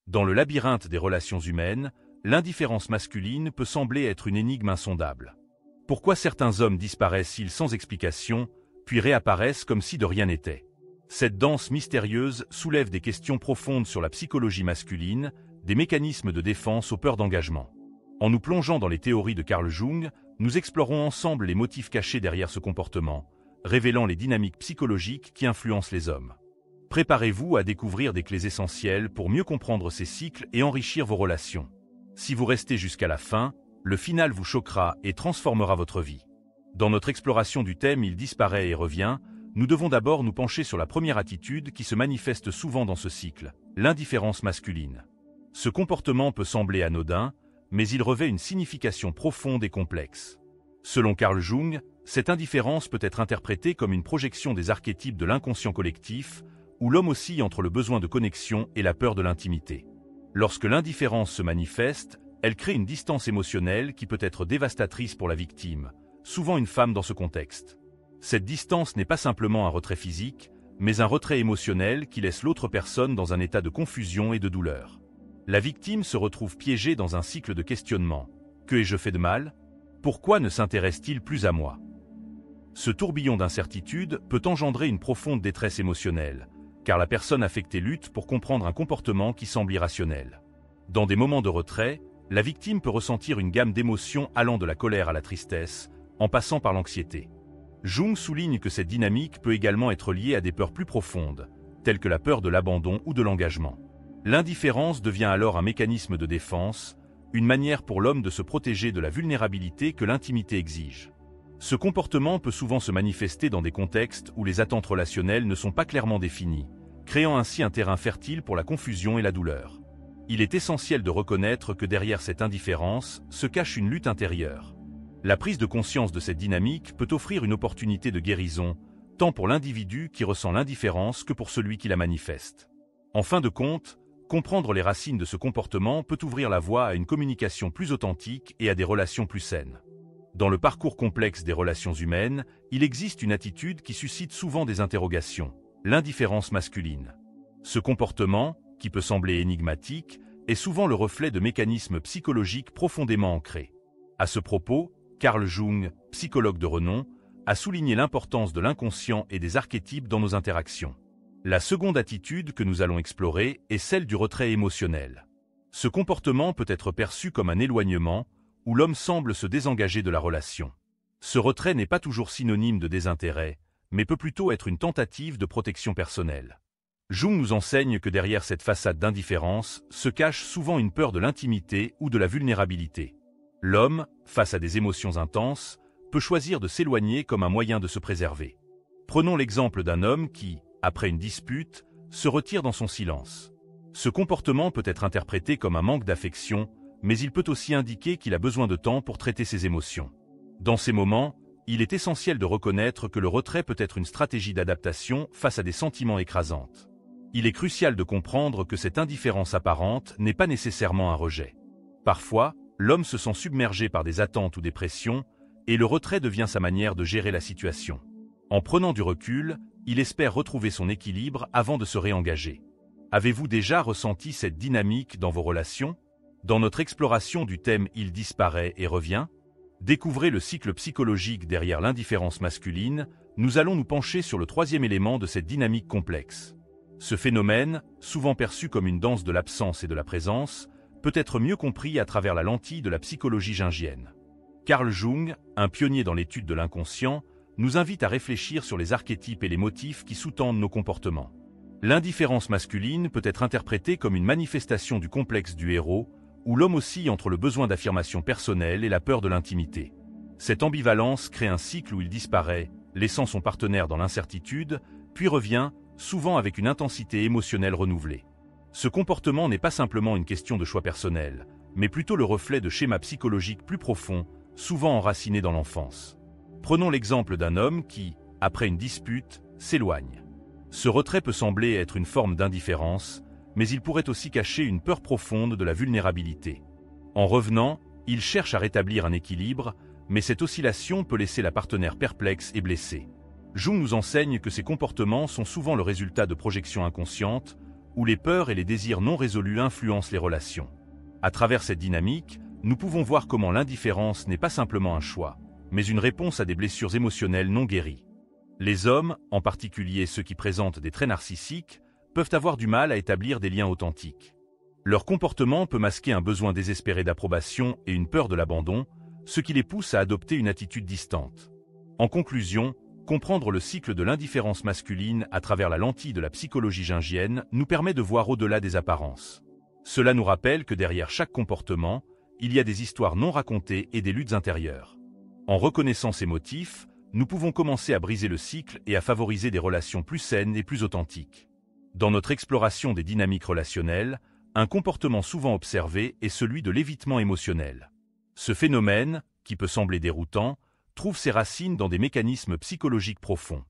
Dans le labyrinthe des relations humaines, l'indifférence masculine peut sembler être une énigme insondable. Pourquoi certains hommes disparaissent-ils sans explication, puis réapparaissent comme si de rien n'était? Cette danse mystérieuse soulève des questions profondes sur la psychologie masculine, des mécanismes de défense aux peurs d'engagement. En nous plongeant dans les théories de Carl Jung, nous explorons ensemble les motifs cachés derrière ce comportement, révélant les dynamiques psychologiques qui influencent les hommes. Préparez-vous à découvrir des clés essentielles pour mieux comprendre ces cycles et enrichir vos relations. Si vous restez jusqu'à la fin, le final vous choquera et transformera votre vie. Dans notre exploration du thème « Il disparaît et revient », nous devons d'abord nous pencher sur la première attitude qui se manifeste souvent dans ce cycle, l'indifférence masculine. Ce comportement peut sembler anodin, mais il revêt une signification profonde et complexe. Selon Carl Jung, cette indifférence peut être interprétée comme une projection des archétypes de l'inconscient collectif, où l'homme oscille entre le besoin de connexion et la peur de l'intimité. Lorsque l'indifférence se manifeste, elle crée une distance émotionnelle qui peut être dévastatrice pour la victime, souvent une femme dans ce contexte. Cette distance n'est pas simplement un retrait physique, mais un retrait émotionnel qui laisse l'autre personne dans un état de confusion et de douleur. La victime se retrouve piégée dans un cycle de questionnement. Que ai-je fait de mal? Pourquoi ne s'intéresse-t-il plus à moi? Ce tourbillon d'incertitude peut engendrer une profonde détresse émotionnelle, car la personne affectée lutte pour comprendre un comportement qui semble irrationnel. Dans des moments de retrait, la victime peut ressentir une gamme d'émotions allant de la colère à la tristesse, en passant par l'anxiété. Jung souligne que cette dynamique peut également être liée à des peurs plus profondes, telles que la peur de l'abandon ou de l'engagement. L'indifférence devient alors un mécanisme de défense, une manière pour l'homme de se protéger de la vulnérabilité que l'intimité exige. Ce comportement peut souvent se manifester dans des contextes où les attentes relationnelles ne sont pas clairement définies, créant ainsi un terrain fertile pour la confusion et la douleur. Il est essentiel de reconnaître que derrière cette indifférence se cache une lutte intérieure. La prise de conscience de cette dynamique peut offrir une opportunité de guérison, tant pour l'individu qui ressent l'indifférence que pour celui qui la manifeste. En fin de compte, comprendre les racines de ce comportement peut ouvrir la voie à une communication plus authentique et à des relations plus saines. Dans le parcours complexe des relations humaines, il existe une attitude qui suscite souvent des interrogations, l'indifférence masculine. Ce comportement, qui peut sembler énigmatique, est souvent le reflet de mécanismes psychologiques profondément ancrés. À ce propos, Carl Jung, psychologue de renom, a souligné l'importance de l'inconscient et des archétypes dans nos interactions. La seconde attitude que nous allons explorer est celle du retrait émotionnel. Ce comportement peut être perçu comme un éloignement, où l'homme semble se désengager de la relation. Ce retrait n'est pas toujours synonyme de désintérêt, mais peut plutôt être une tentative de protection personnelle. Jung nous enseigne que derrière cette façade d'indifférence se cache souvent une peur de l'intimité ou de la vulnérabilité. L'homme, face à des émotions intenses, peut choisir de s'éloigner comme un moyen de se préserver. Prenons l'exemple d'un homme qui, après une dispute, se retire dans son silence. Ce comportement peut être interprété comme un manque d'affection, mais il peut aussi indiquer qu'il a besoin de temps pour traiter ses émotions. Dans ces moments, il est essentiel de reconnaître que le retrait peut être une stratégie d'adaptation face à des sentiments écrasants. Il est crucial de comprendre que cette indifférence apparente n'est pas nécessairement un rejet. Parfois, l'homme se sent submergé par des attentes ou des pressions, et le retrait devient sa manière de gérer la situation. En prenant du recul, il espère retrouver son équilibre avant de se réengager. Avez-vous déjà ressenti cette dynamique dans vos relations? Dans notre exploration du thème « Il disparaît et revient », découvrez le cycle psychologique derrière l'indifférence masculine, nous allons nous pencher sur le troisième élément de cette dynamique complexe. Ce phénomène, souvent perçu comme une danse de l'absence et de la présence, peut être mieux compris à travers la lentille de la psychologie jungienne. Carl Jung, un pionnier dans l'étude de l'inconscient, nous invite à réfléchir sur les archétypes et les motifs qui sous-tendent nos comportements. L'indifférence masculine peut être interprétée comme une manifestation du complexe du héros, où l'homme oscille entre le besoin d'affirmation personnelle et la peur de l'intimité. Cette ambivalence crée un cycle où il disparaît, laissant son partenaire dans l'incertitude, puis revient, souvent avec une intensité émotionnelle renouvelée. Ce comportement n'est pas simplement une question de choix personnel, mais plutôt le reflet de schémas psychologiques plus profonds, souvent enracinés dans l'enfance. Prenons l'exemple d'un homme qui, après une dispute, s'éloigne. Ce retrait peut sembler être une forme d'indifférence, mais il pourrait aussi cacher une peur profonde de la vulnérabilité. En revenant, il cherche à rétablir un équilibre, mais cette oscillation peut laisser la partenaire perplexe et blessée. Jung nous enseigne que ces comportements sont souvent le résultat de projections inconscientes, où les peurs et les désirs non résolus influencent les relations. À travers cette dynamique, nous pouvons voir comment l'indifférence n'est pas simplement un choix, mais une réponse à des blessures émotionnelles non guéries. Les hommes, en particulier ceux qui présentent des traits narcissiques, peuvent avoir du mal à établir des liens authentiques. Leur comportement peut masquer un besoin désespéré d'approbation et une peur de l'abandon, ce qui les pousse à adopter une attitude distante. En conclusion, comprendre le cycle de l'indifférence masculine à travers la lentille de la psychologie jungienne nous permet de voir au-delà des apparences. Cela nous rappelle que derrière chaque comportement, il y a des histoires non racontées et des luttes intérieures. En reconnaissant ces motifs, nous pouvons commencer à briser le cycle et à favoriser des relations plus saines et plus authentiques. Dans notre exploration des dynamiques relationnelles, un comportement souvent observé est celui de l'évitement émotionnel. Ce phénomène, qui peut sembler déroutant, trouve ses racines dans des mécanismes psychologiques profonds.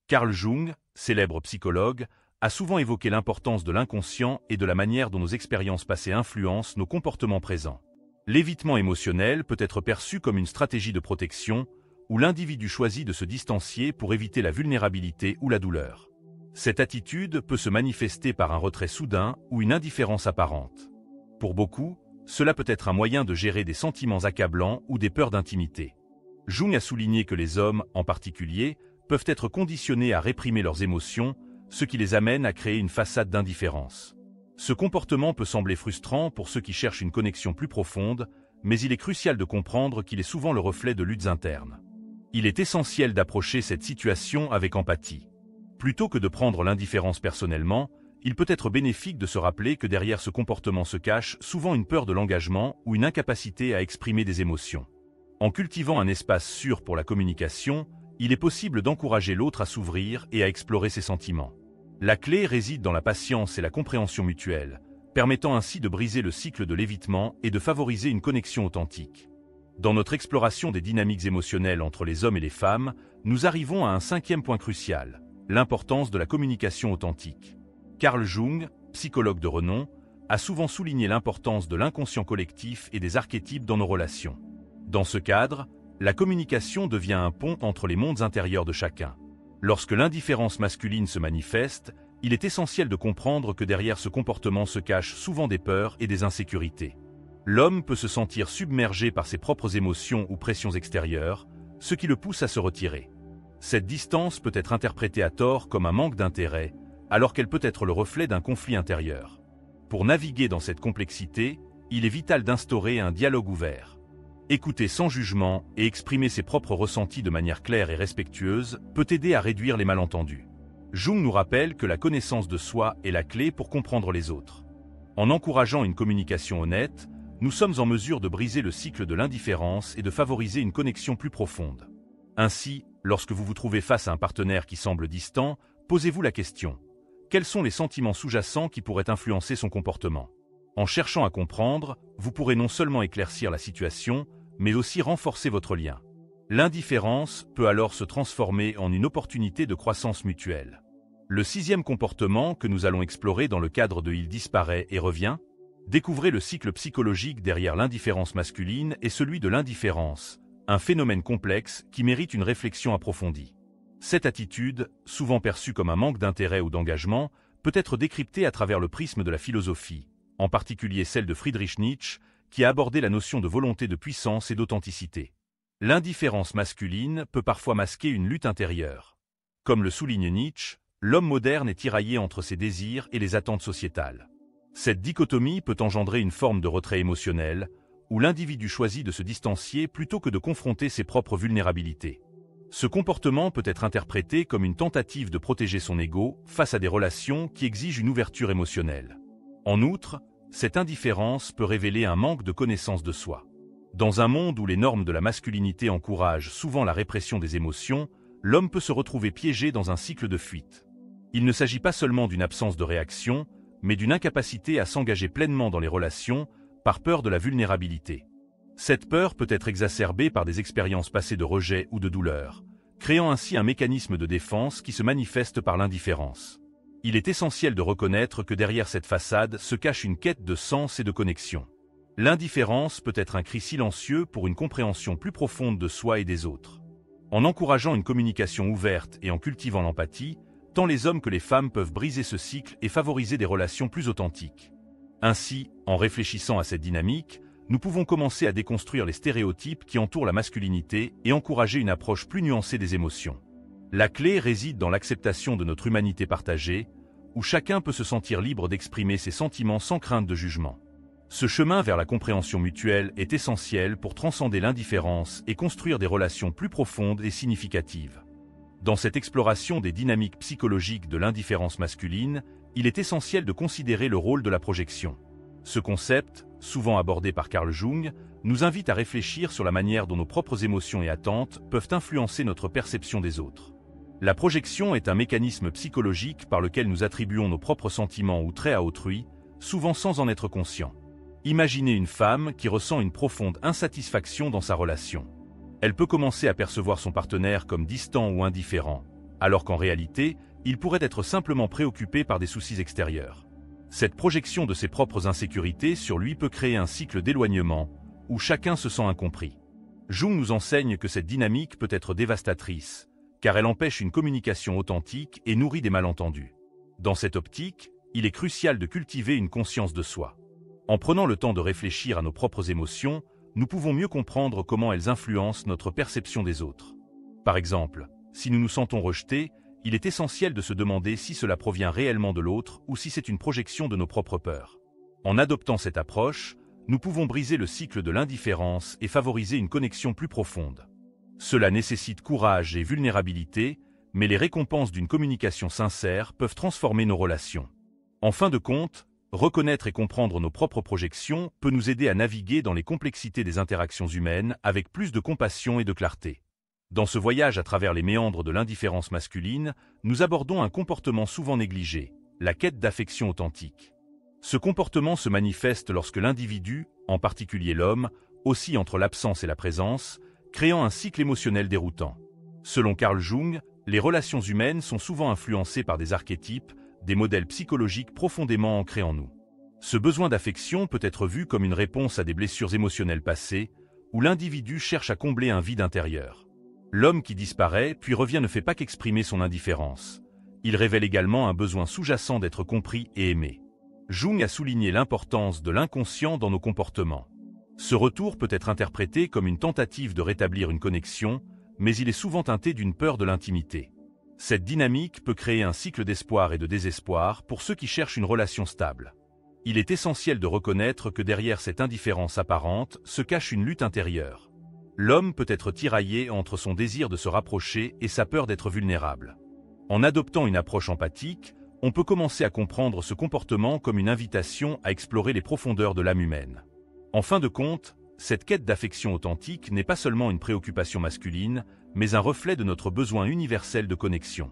Carl Jung, célèbre psychologue, a souvent évoqué l'importance de l'inconscient et de la manière dont nos expériences passées influencent nos comportements présents. L'évitement émotionnel peut être perçu comme une stratégie de protection, où l'individu choisit de se distancier pour éviter la vulnérabilité ou la douleur. Cette attitude peut se manifester par un retrait soudain ou une indifférence apparente. Pour beaucoup, cela peut être un moyen de gérer des sentiments accablants ou des peurs d'intimité. Jung a souligné que les hommes, en particulier, peuvent être conditionnés à réprimer leurs émotions, ce qui les amène à créer une façade d'indifférence. Ce comportement peut sembler frustrant pour ceux qui cherchent une connexion plus profonde, mais il est crucial de comprendre qu'il est souvent le reflet de luttes internes. Il est essentiel d'approcher cette situation avec empathie. Plutôt que de prendre l'indifférence personnellement, il peut être bénéfique de se rappeler que derrière ce comportement se cache souvent une peur de l'engagement ou une incapacité à exprimer des émotions. En cultivant un espace sûr pour la communication, il est possible d'encourager l'autre à s'ouvrir et à explorer ses sentiments. La clé réside dans la patience et la compréhension mutuelle, permettant ainsi de briser le cycle de l'évitement et de favoriser une connexion authentique. Dans notre exploration des dynamiques émotionnelles entre les hommes et les femmes, nous arrivons à un cinquième point crucial, l'importance de la communication authentique. Carl Jung, psychologue de renom, a souvent souligné l'importance de l'inconscient collectif et des archétypes dans nos relations. Dans ce cadre, la communication devient un pont entre les mondes intérieurs de chacun. Lorsque l'indifférence masculine se manifeste, il est essentiel de comprendre que derrière ce comportement se cachent souvent des peurs et des insécurités. L'homme peut se sentir submergé par ses propres émotions ou pressions extérieures, ce qui le pousse à se retirer. Cette distance peut être interprétée à tort comme un manque d'intérêt, alors qu'elle peut être le reflet d'un conflit intérieur. Pour naviguer dans cette complexité, il est vital d'instaurer un dialogue ouvert. Écouter sans jugement et exprimer ses propres ressentis de manière claire et respectueuse peut aider à réduire les malentendus. Jung nous rappelle que la connaissance de soi est la clé pour comprendre les autres. En encourageant une communication honnête, nous sommes en mesure de briser le cycle de l'indifférence et de favoriser une connexion plus profonde. Ainsi, lorsque vous vous trouvez face à un partenaire qui semble distant, posez-vous la question: quels sont les sentiments sous-jacents qui pourraient influencer son comportement? En cherchant à comprendre, vous pourrez non seulement éclaircir la situation, mais aussi renforcer votre lien. L'indifférence peut alors se transformer en une opportunité de croissance mutuelle. Le sixième comportement que nous allons explorer dans le cadre de Il disparaît et revient, découvrez le cycle psychologique derrière l'indifférence masculine et celui de l'indifférence, un phénomène complexe qui mérite une réflexion approfondie. Cette attitude, souvent perçue comme un manque d'intérêt ou d'engagement, peut être décryptée à travers le prisme de la philosophie, en particulier celle de Friedrich Nietzsche, qui a abordé la notion de volonté de puissance et d'authenticité. L'indifférence masculine peut parfois masquer une lutte intérieure. Comme le souligne Nietzsche, l'homme moderne est tiraillé entre ses désirs et les attentes sociétales. Cette dichotomie peut engendrer une forme de retrait émotionnel, où l'individu choisit de se distancier plutôt que de confronter ses propres vulnérabilités. Ce comportement peut être interprété comme une tentative de protéger son ego face à des relations qui exigent une ouverture émotionnelle. En outre, cette indifférence peut révéler un manque de connaissance de soi. Dans un monde où les normes de la masculinité encouragent souvent la répression des émotions, l'homme peut se retrouver piégé dans un cycle de fuite. Il ne s'agit pas seulement d'une absence de réaction, mais d'une incapacité à s'engager pleinement dans les relations, par peur de la vulnérabilité. Cette peur peut être exacerbée par des expériences passées de rejet ou de douleur, créant ainsi un mécanisme de défense qui se manifeste par l'indifférence. Il est essentiel de reconnaître que derrière cette façade se cache une quête de sens et de connexion. L'indifférence peut être un cri silencieux pour une compréhension plus profonde de soi et des autres. En encourageant une communication ouverte et en cultivant l'empathie, Tant les hommes que les femmes peuvent briser ce cycle et favoriser des relations plus authentiques. Ainsi, en réfléchissant à cette dynamique, nous pouvons commencer à déconstruire les stéréotypes qui entourent la masculinité et encourager une approche plus nuancée des émotions. La clé réside dans l'acceptation de notre humanité partagée, où chacun peut se sentir libre d'exprimer ses sentiments sans crainte de jugement. Ce chemin vers la compréhension mutuelle est essentiel pour transcender l'indifférence et construire des relations plus profondes et significatives. Dans cette exploration des dynamiques psychologiques de l'indifférence masculine, il est essentiel de considérer le rôle de la projection. Ce concept, souvent abordé par Carl Jung, nous invite à réfléchir sur la manière dont nos propres émotions et attentes peuvent influencer notre perception des autres. La projection est un mécanisme psychologique par lequel nous attribuons nos propres sentiments ou traits à autrui, souvent sans en être conscients. Imaginez une femme qui ressent une profonde insatisfaction dans sa relation. Elle peut commencer à percevoir son partenaire comme distant ou indifférent, alors qu'en réalité, il pourrait être simplement préoccupé par des soucis extérieurs. Cette projection de ses propres insécurités sur lui peut créer un cycle d'éloignement, où chacun se sent incompris. Jung nous enseigne que cette dynamique peut être dévastatrice, car elle empêche une communication authentique et nourrit des malentendus. Dans cette optique, il est crucial de cultiver une conscience de soi. En prenant le temps de réfléchir à nos propres émotions, nous pouvons mieux comprendre comment elles influencent notre perception des autres. Par exemple, si nous nous sentons rejetés, il est essentiel de se demander si cela provient réellement de l'autre ou si c'est une projection de nos propres peurs. En adoptant cette approche, nous pouvons briser le cycle de l'indifférence et favoriser une connexion plus profonde. Cela nécessite courage et vulnérabilité, mais les récompenses d'une communication sincère peuvent transformer nos relations. En fin de compte, reconnaître et comprendre nos propres projections peut nous aider à naviguer dans les complexités des interactions humaines avec plus de compassion et de clarté. Dans ce voyage à travers les méandres de l'indifférence masculine, nous abordons un comportement souvent négligé, la quête d'affection authentique. Ce comportement se manifeste lorsque l'individu, en particulier l'homme, oscille entre l'absence et la présence, créant un cycle émotionnel déroutant. Selon Carl Jung, les relations humaines sont souvent influencées par des archétypes, des modèles psychologiques profondément ancrés en nous. Ce besoin d'affection peut être vu comme une réponse à des blessures émotionnelles passées, où l'individu cherche à combler un vide intérieur. L'homme qui disparaît puis revient ne fait pas qu'exprimer son indifférence. Il révèle également un besoin sous-jacent d'être compris et aimé. Jung a souligné l'importance de l'inconscient dans nos comportements. Ce retour peut être interprété comme une tentative de rétablir une connexion, mais il est souvent teinté d'une peur de l'intimité. Cette dynamique peut créer un cycle d'espoir et de désespoir pour ceux qui cherchent une relation stable. Il est essentiel de reconnaître que derrière cette indifférence apparente se cache une lutte intérieure. L'homme peut être tiraillé entre son désir de se rapprocher et sa peur d'être vulnérable. En adoptant une approche empathique, on peut commencer à comprendre ce comportement comme une invitation à explorer les profondeurs de l'âme humaine. En fin de compte, cette quête d'affection authentique n'est pas seulement une préoccupation masculine, mais un reflet de notre besoin universel de connexion.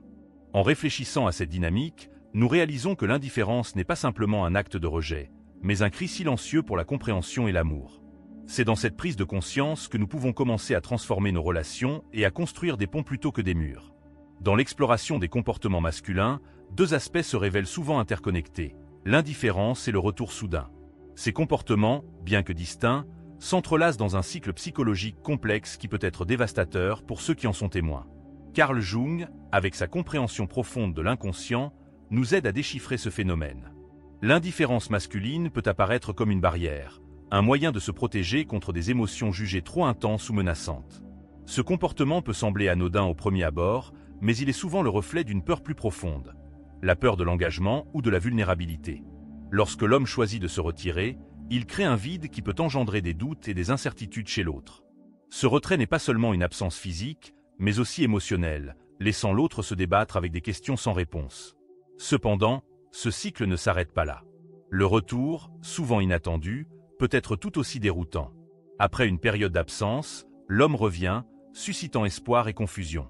En réfléchissant à cette dynamique, nous réalisons que l'indifférence n'est pas simplement un acte de rejet, mais un cri silencieux pour la compréhension et l'amour. C'est dans cette prise de conscience que nous pouvons commencer à transformer nos relations et à construire des ponts plutôt que des murs. Dans l'exploration des comportements masculins, deux aspects se révèlent souvent interconnectés, l'indifférence et le retour soudain. Ces comportements, bien que distincts, s'entrelacent dans un cycle psychologique complexe qui peut être dévastateur pour ceux qui en sont témoins. Carl Jung, avec sa compréhension profonde de l'inconscient, nous aide à déchiffrer ce phénomène. L'indifférence masculine peut apparaître comme une barrière, un moyen de se protéger contre des émotions jugées trop intenses ou menaçantes. Ce comportement peut sembler anodin au premier abord, mais il est souvent le reflet d'une peur plus profonde, la peur de l'engagement ou de la vulnérabilité. Lorsque l'homme choisit de se retirer, il crée un vide qui peut engendrer des doutes et des incertitudes chez l'autre. Ce retrait n'est pas seulement une absence physique, mais aussi émotionnelle, laissant l'autre se débattre avec des questions sans réponse. Cependant, ce cycle ne s'arrête pas là. Le retour, souvent inattendu, peut être tout aussi déroutant. Après une période d'absence, l'homme revient, suscitant espoir et confusion.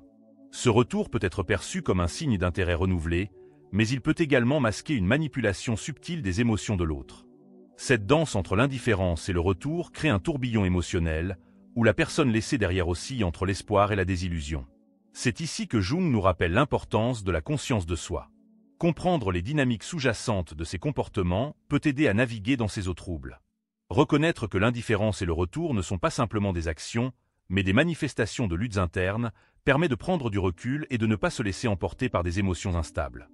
Ce retour peut être perçu comme un signe d'intérêt renouvelé, mais il peut également masquer une manipulation subtile des émotions de l'autre. Cette danse entre l'indifférence et le retour crée un tourbillon émotionnel, où la personne laissée derrière oscille entre l'espoir et la désillusion. C'est ici que Jung nous rappelle l'importance de la conscience de soi. Comprendre les dynamiques sous-jacentes de ces comportements peut aider à naviguer dans ces eaux troubles. Reconnaître que l'indifférence et le retour ne sont pas simplement des actions, mais des manifestations de luttes internes, permet de prendre du recul et de ne pas se laisser emporter par des émotions instables.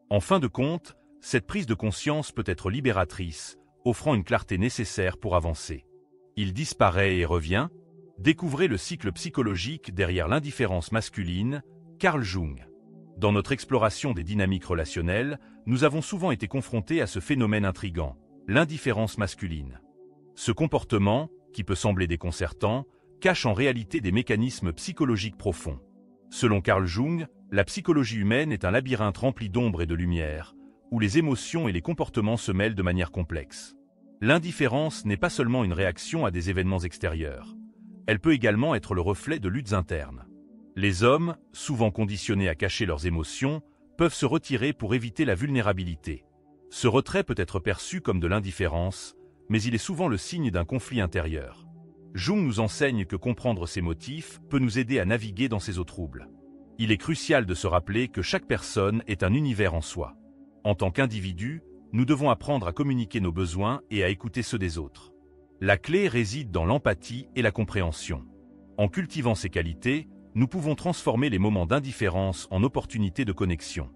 En fin de compte, cette prise de conscience peut être libératrice, offrant une clarté nécessaire pour avancer. Il disparaît et revient. Découvrez le cycle psychologique derrière l'indifférence masculine, Carl Jung. Dans notre exploration des dynamiques relationnelles, nous avons souvent été confrontés à ce phénomène intrigant, l'indifférence masculine. Ce comportement, qui peut sembler déconcertant, cache en réalité des mécanismes psychologiques profonds. Selon Carl Jung, la psychologie humaine est un labyrinthe rempli d'ombre et de lumière, où les émotions et les comportements se mêlent de manière complexe. L'indifférence n'est pas seulement une réaction à des événements extérieurs. Elle peut également être le reflet de luttes internes. Les hommes, souvent conditionnés à cacher leurs émotions, peuvent se retirer pour éviter la vulnérabilité. Ce retrait peut être perçu comme de l'indifférence, mais il est souvent le signe d'un conflit intérieur. Jung nous enseigne que comprendre ces motifs peut nous aider à naviguer dans ces eaux troubles. Il est crucial de se rappeler que chaque personne est un univers en soi. En tant qu'individu, nous devons apprendre à communiquer nos besoins et à écouter ceux des autres. La clé réside dans l'empathie et la compréhension. En cultivant ces qualités, nous pouvons transformer les moments d'indifférence en opportunités de connexion.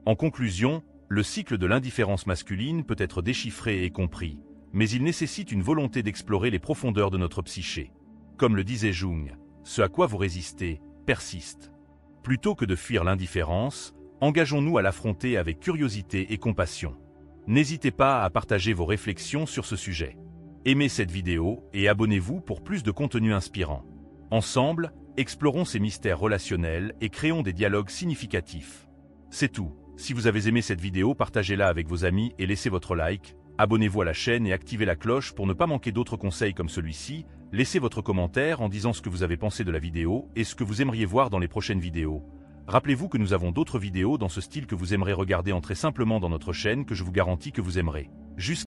En conclusion, le cycle de l'indifférence masculine peut être déchiffré et compris, mais il nécessite une volonté d'explorer les profondeurs de notre psyché. Comme le disait Jung, ce à quoi vous résistez persiste. Plutôt que de fuir l'indifférence, engageons-nous à l'affronter avec curiosité et compassion. N'hésitez pas à partager vos réflexions sur ce sujet. Aimez cette vidéo et abonnez-vous pour plus de contenu inspirant. Ensemble, explorons ces mystères relationnels et créons des dialogues significatifs. C'est tout. Si vous avez aimé cette vidéo, partagez-la avec vos amis et laissez votre like. Abonnez-vous à la chaîne et activez la cloche pour ne pas manquer d'autres conseils comme celui-ci. Laissez votre commentaire en disant ce que vous avez pensé de la vidéo et ce que vous aimeriez voir dans les prochaines vidéos. Rappelez-vous que nous avons d'autres vidéos dans ce style que vous aimerez regarder. Entrez simplement dans notre chaîne que je vous garantis que vous aimerez.